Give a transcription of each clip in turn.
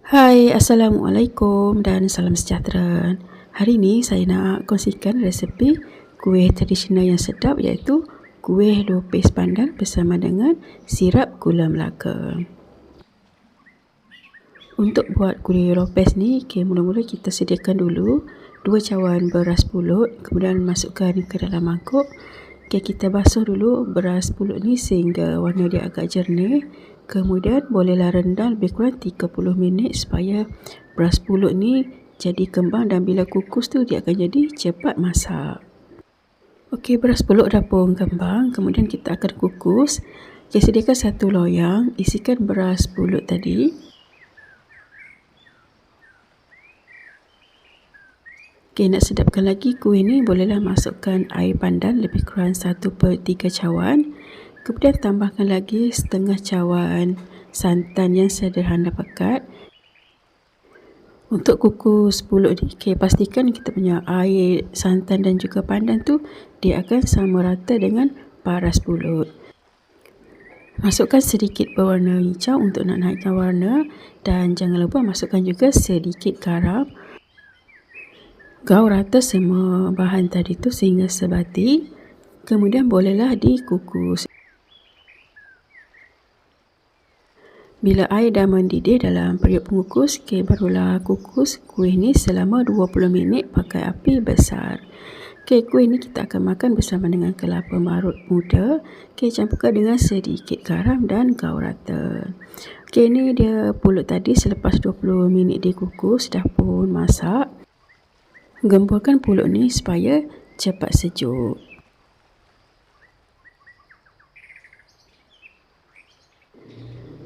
Hai, Assalamualaikum dan salam sejahtera. Hari ini saya nak kongsikan resepi kuih tradisional yang sedap iaitu kuih lopis pandan bersama dengan sirap gula Melaka. Untuk buat kuih lopis ni, mula-mula kita sediakan dulu 2 cawan beras pulut, kemudian masukkan ke dalam mangkuk. Kita basuh dulu beras pulut ni sehingga warna dia agak jernih. Kemudian bolehlah rendam lebih kurang 30 minit supaya beras pulut ni jadi kembang dan bila kukus tu dia akan jadi cepat masak. Beras pulut dah pun kembang, kemudian kita akan kukus. Sediakan satu loyang, isikan beras pulut tadi. Nak sedapkan lagi kuih ni, bolehlah masukkan air pandan lebih kurang 1/3 cawan. Kemudian tambahkan lagi setengah cawan santan yang sederhana pekat. Untuk kukus pulut ni, pastikan kita punya air, santan dan juga pandan tu dia akan sama rata dengan paras pulut. Masukkan sedikit berwarna hijau untuk nak naikkan warna dan jangan lupa masukkan juga sedikit garam. Gaul rata semua bahan tadi tu sehingga sebati. Kemudian bolehlah dikukus. Bila air dah mendidih dalam periuk pengukus, barulah kukus kuih ni selama 20 minit pakai api besar. Kuih ni kita akan makan bersama dengan kelapa marut muda. Campurkan dengan sedikit garam dan gaul rata. Ni dia pulut tadi selepas 20 minit dikukus dah pun masak. Gemburkan pulut ni supaya cepat sejuk.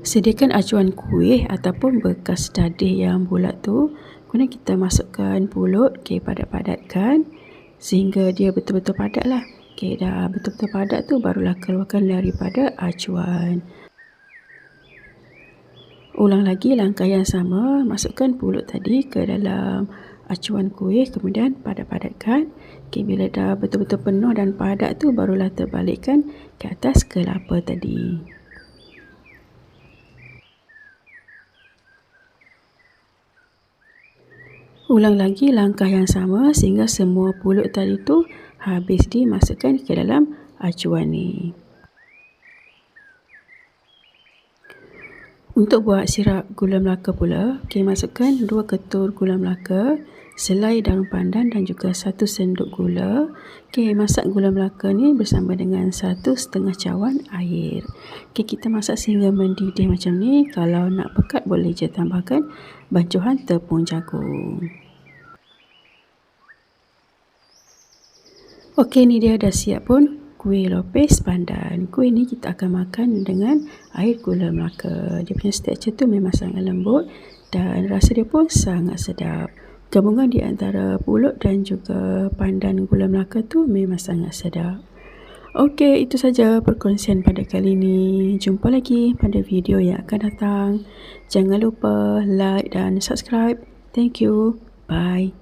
Sediakan acuan kuih ataupun bekas dadih yang bulat tu. Kemudian kita masukkan pulut, padat-padatkan sehingga dia betul-betul padat lah. Dah betul-betul padat tu barulah keluarkan daripada acuan. Ulang lagi langkah yang sama, masukkan pulut tadi ke dalam acuan kuih, kemudian padat-padatkan. Bila dah betul-betul penuh dan padat tu barulah terbalikkan ke atas kelapa tadi. Ulang lagi langkah yang sama sehingga semua pulut tadi tu habis dimasukkan ke dalam acuan ni. Untuk buat sirap gula Melaka pula, masukkan 2 ketul gula Melaka, selai daun pandan dan juga 1 sendok gula. Masak gula Melaka ni bersama dengan 1/2 cawan air. Kita masak sehingga mendidih macam ni. Kalau nak pekat boleh je tambahkan bancuhan tepung jagung. Ni dia dah siap pun kuih lopis pandan. Kuih ni kita akan makan dengan air gula Melaka. Dia punya tekstur tu memang sangat lembut dan rasa dia pun sangat sedap. Gabungan di antara pulut dan juga pandan gula Melaka tu memang sangat sedap. Itu saja perkongsian pada kali ini. Jumpa lagi pada video yang akan datang. Jangan lupa like dan subscribe. Thank you. Bye.